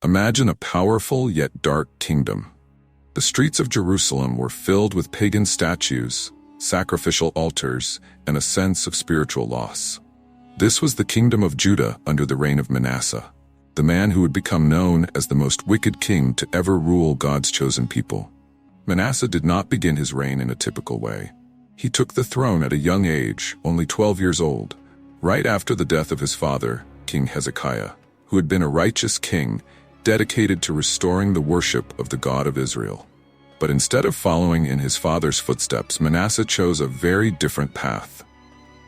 Imagine a powerful yet dark kingdom. The streets of Jerusalem were filled with pagan statues, sacrificial altars, and a sense of spiritual loss. This was the kingdom of Judah under the reign of Manasseh, the man who would become known as the most wicked king to ever rule God's chosen people. Manasseh did not begin his reign in a typical way. He took the throne at a young age, only 12 years old, right after the death of his father, King Hezekiah, who had been a righteous king dedicated to restoring the worship of the God of Israel. But instead of following in his father's footsteps, Manasseh chose a very different path.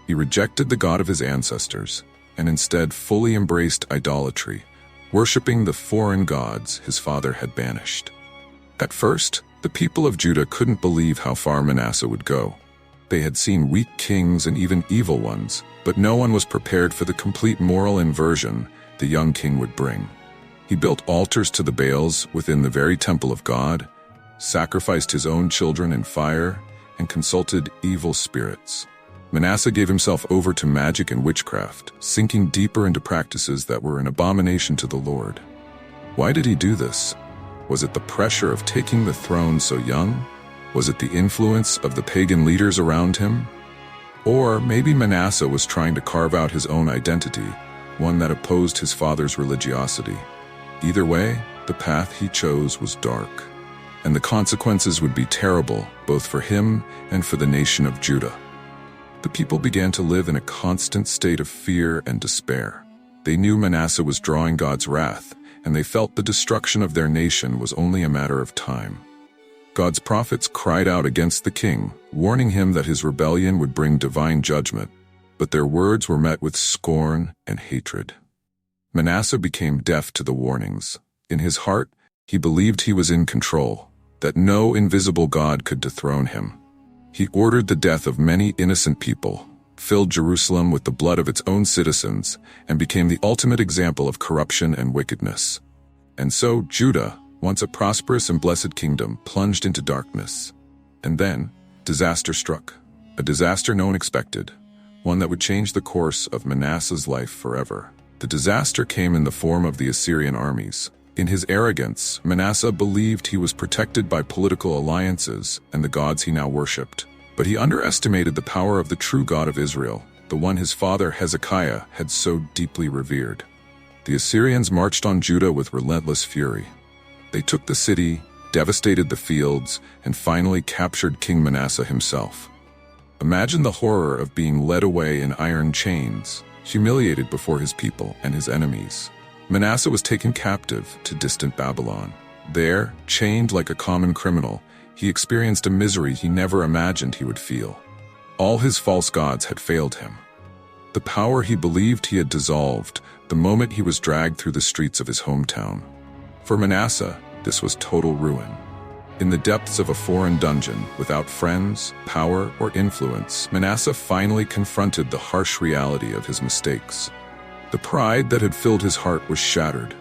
He rejected the God of his ancestors and instead fully embraced idolatry, worshiping the foreign gods his father had banished. At first, the people of Judah couldn't believe how far Manasseh would go. They had seen weak kings and even evil ones, but no one was prepared for the complete moral inversion the young king would bring. He built altars to the Baals within the very temple of God, sacrificed his own children in fire, and consulted evil spirits. Manasseh gave himself over to magic and witchcraft, sinking deeper into practices that were an abomination to the Lord. Why did he do this? Was it the pressure of taking the throne so young? Was it the influence of the pagan leaders around him? Or maybe Manasseh was trying to carve out his own identity, one that opposed his father's religiosity. Either way, the path he chose was dark, and the consequences would be terrible, both for him and for the nation of Judah. The people began to live in a constant state of fear and despair. They knew Manasseh was drawing God's wrath, and they felt the destruction of their nation was only a matter of time. God's prophets cried out against the king, warning him that his rebellion would bring divine judgment, but their words were met with scorn and hatred. Manasseh became deaf to the warnings. In his heart, he believed he was in control, that no invisible God could dethrone him. He ordered the death of many innocent people, filled Jerusalem with the blood of its own citizens, and became the ultimate example of corruption and wickedness. And so Judah, once a prosperous and blessed kingdom, plunged into darkness. And then, disaster struck. A disaster no one expected, one that would change the course of Manasseh's life forever. The disaster came in the form of the Assyrian armies. In his arrogance, Manasseh believed he was protected by political alliances and the gods he now worshipped. But he underestimated the power of the true God of Israel, the one his father Hezekiah had so deeply revered. The Assyrians marched on Judah with relentless fury. They took the city, devastated the fields, and finally captured King Manasseh himself. Imagine the horror of being led away in iron chains, humiliated before his people and his enemies. Manasseh was taken captive to distant Babylon. There, chained like a common criminal, he experienced a misery he never imagined he would feel. All his false gods had failed him. The power he believed he had dissolved the moment he was dragged through the streets of his hometown. For Manasseh, this was total ruin. In the depths of a foreign dungeon, without friends, power, or influence, Manasseh finally confronted the harsh reality of his mistakes. The pride that had filled his heart was shattered.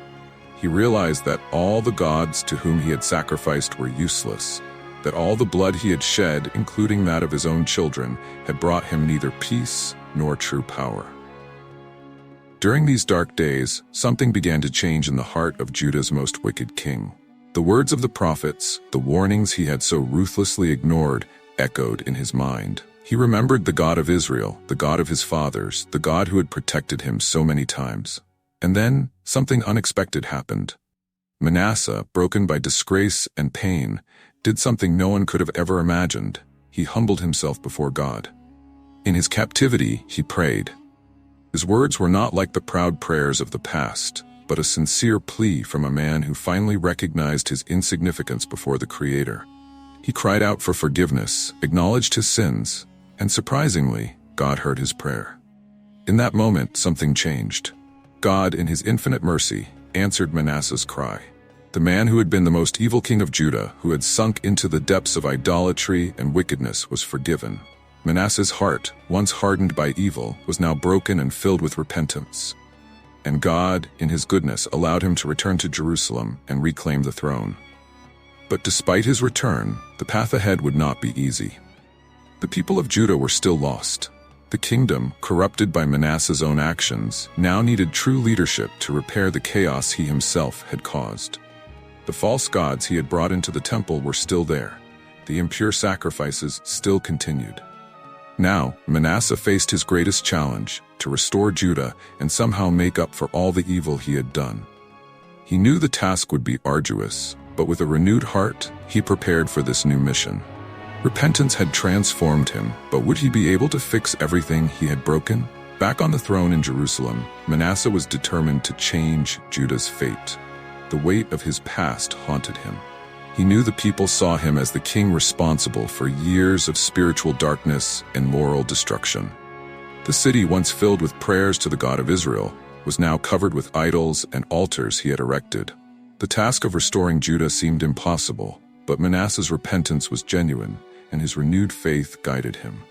He realized that all the gods to whom he had sacrificed were useless, that all the blood he had shed, including that of his own children, had brought him neither peace nor true power. During these dark days, something began to change in the heart of Judah's most wicked king. The words of the prophets, the warnings he had so ruthlessly ignored, echoed in his mind. He remembered the God of Israel, the God of his fathers, the God who had protected him so many times. And then, something unexpected happened. Manasseh, broken by disgrace and pain, did something no one could have ever imagined. He humbled himself before God. In his captivity, he prayed. His words were not like the proud prayers of the past, but a sincere plea from a man who finally recognized his insignificance before the Creator. He cried out for forgiveness, acknowledged his sins, and surprisingly, God heard his prayer. In that moment, something changed. God, in his infinite mercy, answered Manasseh's cry. The man who had been the most evil king of Judah, who had sunk into the depths of idolatry and wickedness, was forgiven. Manasseh's heart, once hardened by evil, was now broken and filled with repentance. And God, in his goodness, allowed him to return to Jerusalem and reclaim the throne. But despite his return, the path ahead would not be easy. The people of Judah were still lost. The kingdom, corrupted by Manasseh's own actions, now needed true leadership to repair the chaos he himself had caused. The false gods he had brought into the temple were still there. The impure sacrifices still continued. Now, Manasseh faced his greatest challenge, to restore Judah and somehow make up for all the evil he had done. He knew the task would be arduous, but with a renewed heart, he prepared for this new mission. Repentance had transformed him, but would he be able to fix everything he had broken? Back on the throne in Jerusalem, Manasseh was determined to change Judah's fate. The weight of his past haunted him. He knew the people saw him as the king responsible for years of spiritual darkness and moral destruction. The city, once filled with prayers to the God of Israel, was now covered with idols and altars he had erected. The task of restoring Judah seemed impossible, but Manasseh's repentance was genuine, and his renewed faith guided him.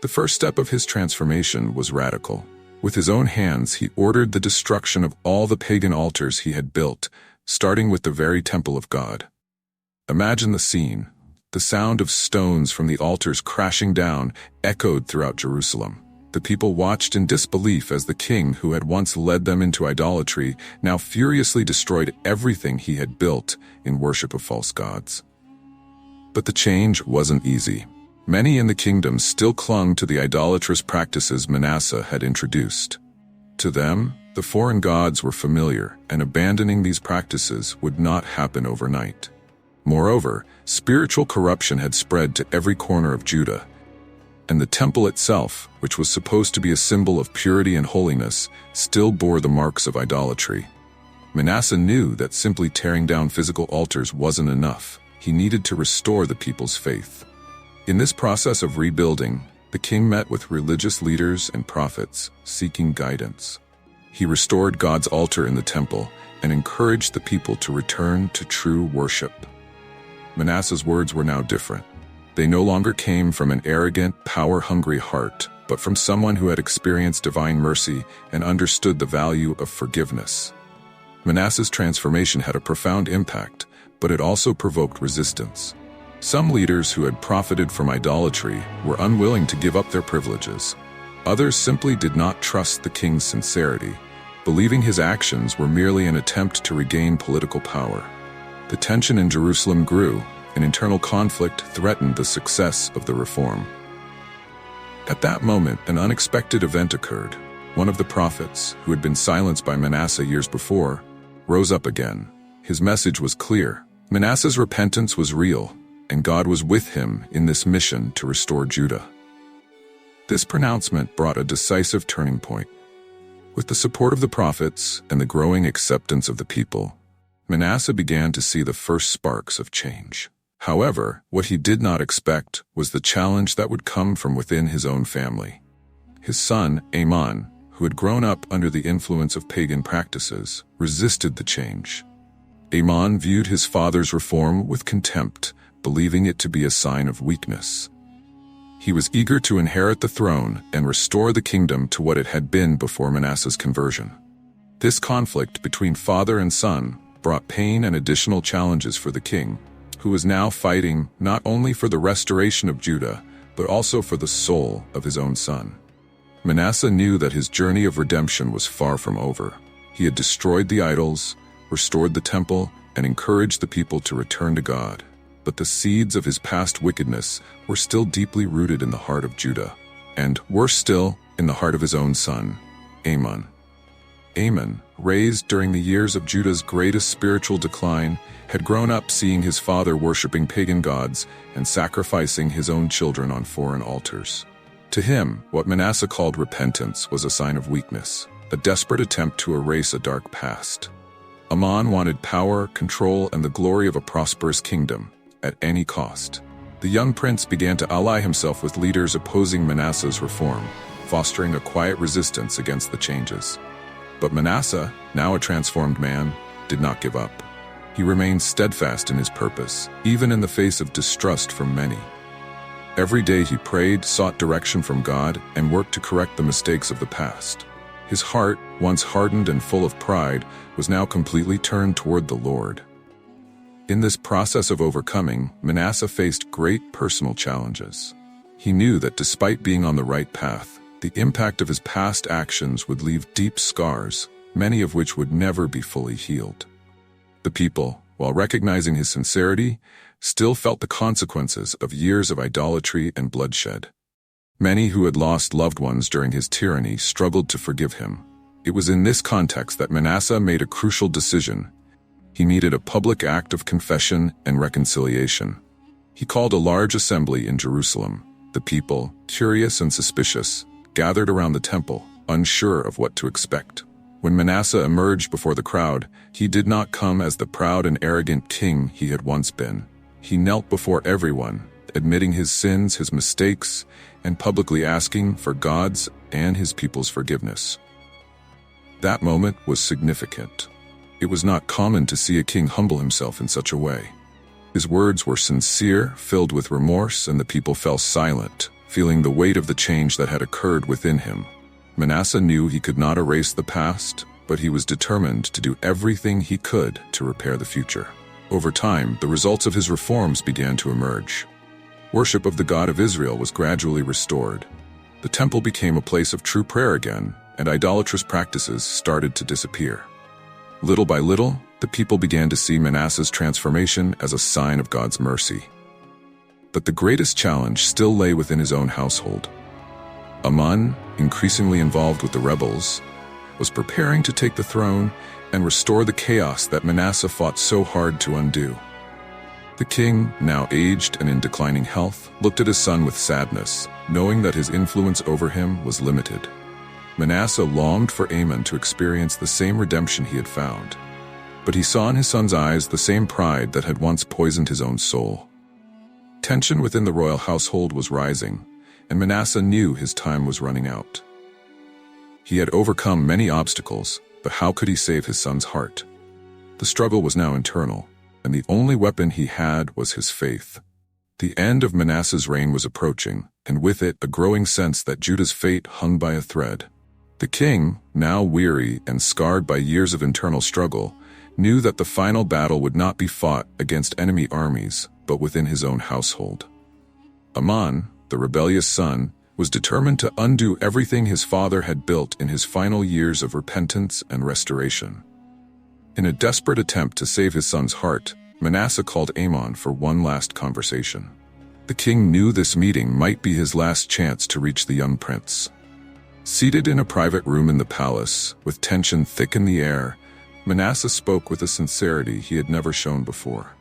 The first step of his transformation was radical. With his own hands, he ordered the destruction of all the pagan altars he had built, starting with the very temple of God. Imagine the scene. The sound of stones from the altars crashing down echoed throughout Jerusalem. The people watched in disbelief as the king who had once led them into idolatry now furiously destroyed everything he had built in worship of false gods. But the change wasn't easy. Many in the kingdom still clung to the idolatrous practices Manasseh had introduced. To them, the foreign gods were familiar, and abandoning these practices would not happen overnight. Moreover, spiritual corruption had spread to every corner of Judah, and the temple itself, which was supposed to be a symbol of purity and holiness, still bore the marks of idolatry. Manasseh knew that simply tearing down physical altars wasn't enough. He needed to restore the people's faith. In this process of rebuilding, the king met with religious leaders and prophets, seeking guidance. He restored God's altar in the temple and encouraged the people to return to true worship. Manasseh's words were now different. They no longer came from an arrogant, power-hungry heart, but from someone who had experienced divine mercy and understood the value of forgiveness. Manasseh's transformation had a profound impact, but it also provoked resistance. Some leaders who had profited from idolatry were unwilling to give up their privileges. Others simply did not trust the king's sincerity, believing his actions were merely an attempt to regain political power. The tension in Jerusalem grew, and internal conflict threatened the success of the reform. At that moment, an unexpected event occurred. One of the prophets, who had been silenced by Manasseh years before, rose up again. His message was clear. Manasseh's repentance was real, and God was with him in this mission to restore Judah. This pronouncement brought a decisive turning point. With the support of the prophets and the growing acceptance of the people, Manasseh began to see the first sparks of change. However, what he did not expect was the challenge that would come from within his own family. His son, Amon, who had grown up under the influence of pagan practices, resisted the change. Amon viewed his father's reform with contempt, believing it to be a sign of weakness. He was eager to inherit the throne and restore the kingdom to what it had been before Manasseh's conversion. This conflict between father and son brought pain and additional challenges for the king, who was now fighting not only for the restoration of Judah, but also for the soul of his own son. Manasseh knew that his journey of redemption was far from over. He had destroyed the idols, restored the temple, and encouraged the people to return to God. But the seeds of his past wickedness were still deeply rooted in the heart of Judah, and, worse still, in the heart of his own son, Amon. Amon, raised during the years of Judah's greatest spiritual decline, had grown up seeing his father worshiping pagan gods and sacrificing his own children on foreign altars. To him, what Manasseh called repentance was a sign of weakness, a desperate attempt to erase a dark past. Amon wanted power, control, and the glory of a prosperous kingdom, at any cost. The young prince began to ally himself with leaders opposing Manasseh's reform, fostering a quiet resistance against the changes. But Manasseh, now a transformed man, did not give up. He remained steadfast in his purpose, even in the face of distrust from many. Every day he prayed, sought direction from God, and worked to correct the mistakes of the past. His heart, once hardened and full of pride, was now completely turned toward the Lord. In this process of overcoming, Manasseh faced great personal challenges. He knew that despite being on the right path, the impact of his past actions would leave deep scars, many of which would never be fully healed. The people, while recognizing his sincerity, still felt the consequences of years of idolatry and bloodshed. Many who had lost loved ones during his tyranny struggled to forgive him. It was in this context that Manasseh made a crucial decision. He needed a public act of confession and reconciliation. He called a large assembly in Jerusalem. The people, curious and suspicious, gathered around the temple, unsure of what to expect. When Manasseh emerged before the crowd, he did not come as the proud and arrogant king he had once been. He knelt before everyone, admitting his sins, his mistakes, and publicly asking for God's and his people's forgiveness. That moment was significant. It was not common to see a king humble himself in such a way. His words were sincere, filled with remorse, and the people fell silent, feeling the weight of the change that had occurred within him. Manasseh knew he could not erase the past, but he was determined to do everything he could to repair the future. Over time, the results of his reforms began to emerge. Worship of the God of Israel was gradually restored. The temple became a place of true prayer again, and idolatrous practices started to disappear. Little by little, the people began to see Manasseh's transformation as a sign of God's mercy. But the greatest challenge still lay within his own household. Amon, increasingly involved with the rebels, was preparing to take the throne and restore the chaos that Manasseh fought so hard to undo. The king, now aged and in declining health, looked at his son with sadness, knowing that his influence over him was limited. Manasseh longed for Amon to experience the same redemption he had found, but he saw in his son's eyes the same pride that had once poisoned his own soul. Tension within the royal household was rising, and Manasseh knew his time was running out. He had overcome many obstacles, but how could he save his son's heart? The struggle was now internal, and the only weapon he had was his faith. The end of Manasseh's reign was approaching, and with it a growing sense that Judah's fate hung by a thread. The king, now weary and scarred by years of internal struggle, knew that the final battle would not be fought against enemy armies, but within his own household. Amon, the rebellious son, was determined to undo everything his father had built in his final years of repentance and restoration. In a desperate attempt to save his son's heart, Manasseh called Amon for one last conversation. The king knew this meeting might be his last chance to reach the young prince. Seated in a private room in the palace, with tension thick in the air, Manasseh spoke with a sincerity he had never shown before.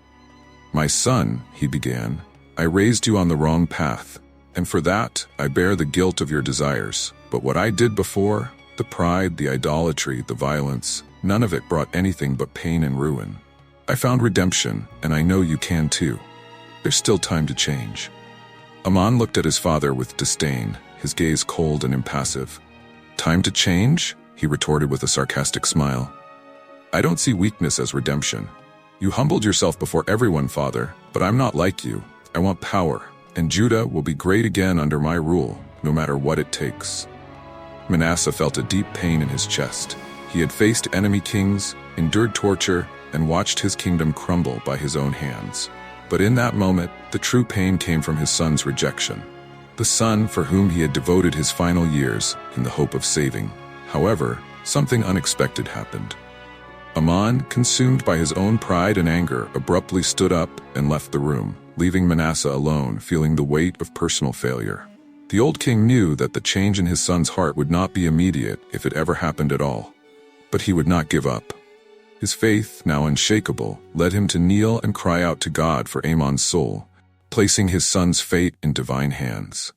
"My son," he began, "I raised you on the wrong path, and for that I bear the guilt of your desires. But what I did before, the pride, the idolatry, the violence, none of it brought anything but pain and ruin. I found redemption, and I know you can too. There's still time to change." Amon looked at his father with disdain, his gaze cold and impassive. "Time to change?" he retorted with a sarcastic smile. "I don't see weakness as redemption. You humbled yourself before everyone, father, but I'm not like you. I want power, and Judah will be great again under my rule, no matter what it takes." Manasseh felt a deep pain in his chest. He had faced enemy kings, endured torture, and watched his kingdom crumble by his own hands. But in that moment, the true pain came from his son's rejection. The son for whom he had devoted his final years in the hope of saving. However, something unexpected happened. Amon, consumed by his own pride and anger, abruptly stood up and left the room, leaving Manasseh alone, feeling the weight of personal failure. The old king knew that the change in his son's heart would not be immediate if it ever happened at all. But he would not give up. His faith, now unshakable, led him to kneel and cry out to God for Amon's soul, placing his son's fate in divine hands.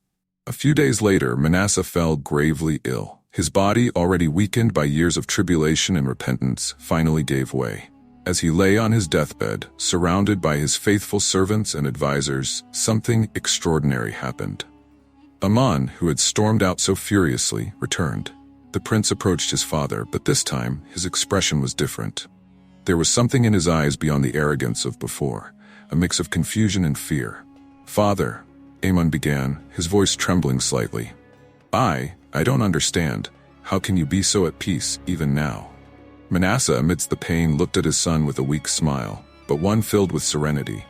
A few days later, Manasseh fell gravely ill. His body, already weakened by years of tribulation and repentance, finally gave way. As he lay on his deathbed, surrounded by his faithful servants and advisors, something extraordinary happened. Amon, who had stormed out so furiously, returned. The prince approached his father, but this time his expression was different. There was something in his eyes beyond the arrogance of before, a mix of confusion and fear. "Father," Amon began, his voice trembling slightly. I don't understand. How can you be so at peace, even now?" Manasseh, amidst the pain, looked at his son with a weak smile, but one filled with serenity.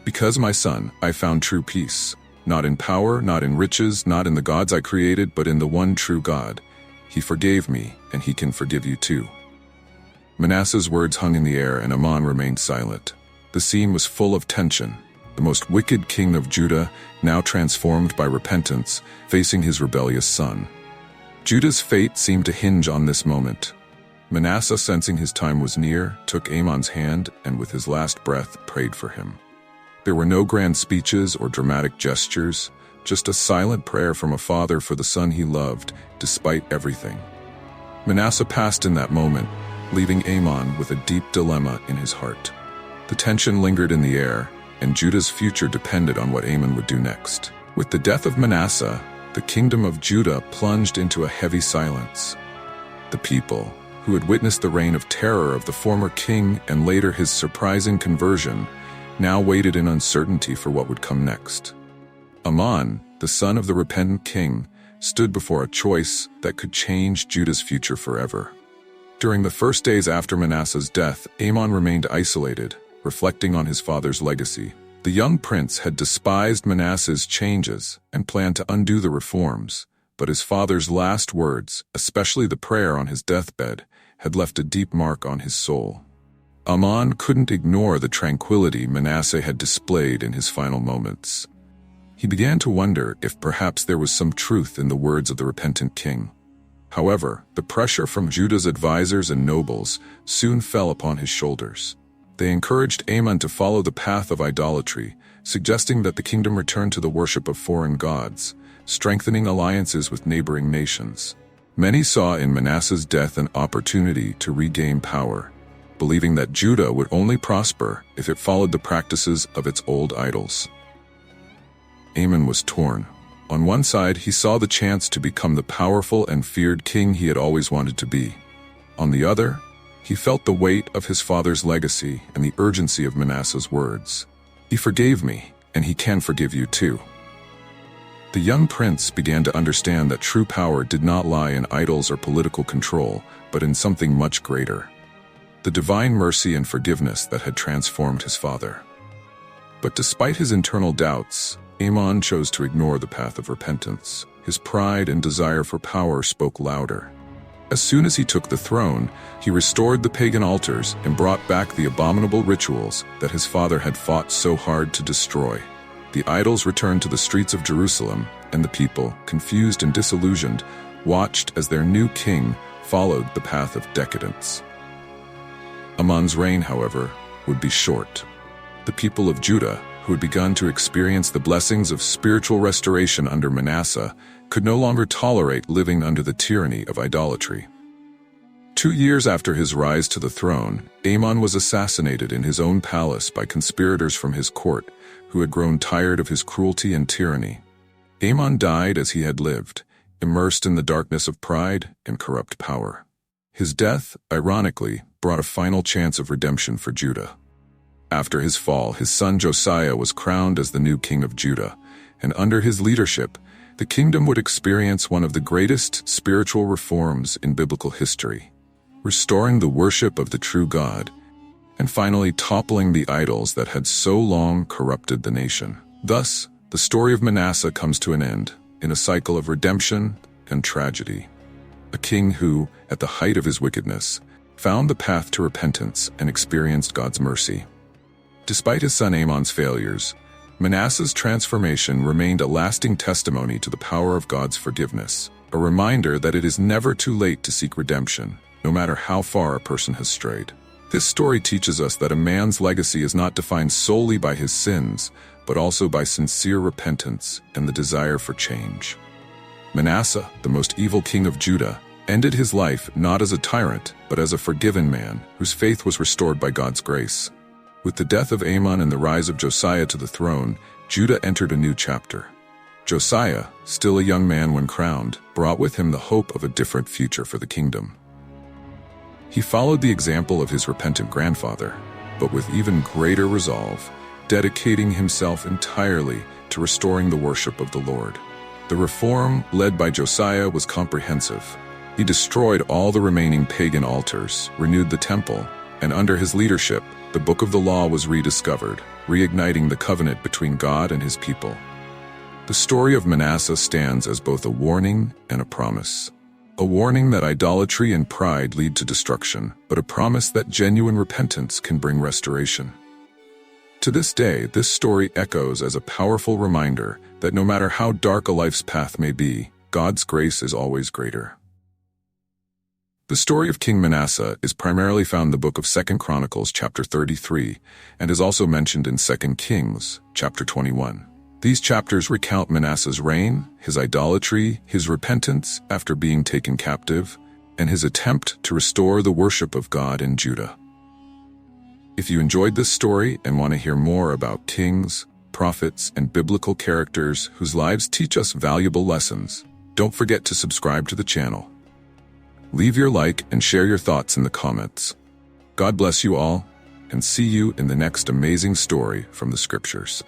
"Because, my son, I found true peace. Not in power, not in riches, not in the gods I created, but in the one true God. He forgave me, and he can forgive you too." Manasseh's words hung in the air, and Amon remained silent. The scene was full of tension. The most wicked king of Judah, now transformed by repentance, facing his rebellious son. Judah's fate seemed to hinge on this moment. Manasseh, sensing his time was near, took Amon's hand and with his last breath prayed for him. There were no grand speeches or dramatic gestures, just a silent prayer from a father for the son he loved, despite everything. Manasseh passed in that moment, leaving Amon with a deep dilemma in his heart. The tension lingered in the air, and Judah's future depended on what Amon would do next. With the death of Manasseh, the kingdom of Judah plunged into a heavy silence. The people, who had witnessed the reign of terror of the former king and later his surprising conversion, now waited in uncertainty for what would come next. Amon, the son of the repentant king, stood before a choice that could change Judah's future forever. During the first days after Manasseh's death, Amon remained isolated, reflecting on his father's legacy. The young prince had despised Manasseh's changes and planned to undo the reforms, but his father's last words, especially the prayer on his deathbed, had left a deep mark on his soul. Amon couldn't ignore the tranquility Manasseh had displayed in his final moments. He began to wonder if perhaps there was some truth in the words of the repentant king. However, the pressure from Judah's advisors and nobles soon fell upon his shoulders. They encouraged Amon to follow the path of idolatry, suggesting that the kingdom return to the worship of foreign gods, strengthening alliances with neighboring nations. Many saw in Manasseh's death an opportunity to regain power, believing that Judah would only prosper if it followed the practices of its old idols. Amon was torn. On one side, he saw the chance to become the powerful and feared king he had always wanted to be. On the other, he felt the weight of his father's legacy and the urgency of Manasseh's words. "He forgave me, and he can forgive you too." The young prince began to understand that true power did not lie in idols or political control, but in something much greater: the divine mercy and forgiveness that had transformed his father. But despite his internal doubts, Amon chose to ignore the path of repentance. His pride and desire for power spoke louder. As soon as he took the throne, he restored the pagan altars and brought back the abominable rituals that his father had fought so hard to destroy. The idols returned to the streets of Jerusalem, and the people, confused and disillusioned, watched as their new king followed the path of decadence. Amon's reign, however, would be short. The people of Judah, who had begun to experience the blessings of spiritual restoration under Manasseh, could no longer tolerate living under the tyranny of idolatry. 2 years after his rise to the throne, Amon was assassinated in his own palace by conspirators from his court, who had grown tired of his cruelty and tyranny. Amon died as he had lived, immersed in the darkness of pride and corrupt power. His death, ironically, brought a final chance of redemption for Judah. After his fall, his son Josiah was crowned as the new king of Judah, and under his leadership, the kingdom would experience one of the greatest spiritual reforms in biblical history, restoring the worship of the true God, and finally toppling the idols that had so long corrupted the nation. Thus, the story of Manasseh comes to an end, in a cycle of redemption and tragedy. A king who, at the height of his wickedness, found the path to repentance and experienced God's mercy. Despite his son Amon's failures, Manasseh's transformation remained a lasting testimony to the power of God's forgiveness, a reminder that it is never too late to seek redemption, no matter how far a person has strayed. This story teaches us that a man's legacy is not defined solely by his sins, but also by sincere repentance and the desire for change. Manasseh, the most evil king of Judah, ended his life not as a tyrant, but as a forgiven man whose faith was restored by God's grace. With the death of Amon and the rise of Josiah to the throne, Judah entered a new chapter. Josiah, still a young man when crowned, brought with him the hope of a different future for the kingdom. He followed the example of his repentant grandfather, but with even greater resolve, dedicating himself entirely to restoring the worship of the Lord. The reform led by Josiah was comprehensive. He destroyed all the remaining pagan altars, renewed the temple, and under his leadership, the Book of the Law was rediscovered, reigniting the covenant between God and his people. The story of Manasseh stands as both a warning and a promise. A warning that idolatry and pride lead to destruction, but a promise that genuine repentance can bring restoration. To this day, this story echoes as a powerful reminder that no matter how dark a life's path may be, God's grace is always greater. The story of King Manasseh is primarily found in the book of 2 Chronicles chapter 33 and is also mentioned in 2 Kings chapter 21. These chapters recount Manasseh's reign, his idolatry, his repentance after being taken captive, and his attempt to restore the worship of God in Judah. If you enjoyed this story and want to hear more about kings, prophets, and biblical characters whose lives teach us valuable lessons, don't forget to subscribe to the channel. Leave your like and share your thoughts in the comments. God bless you all, and see you in the next amazing story from the Scriptures.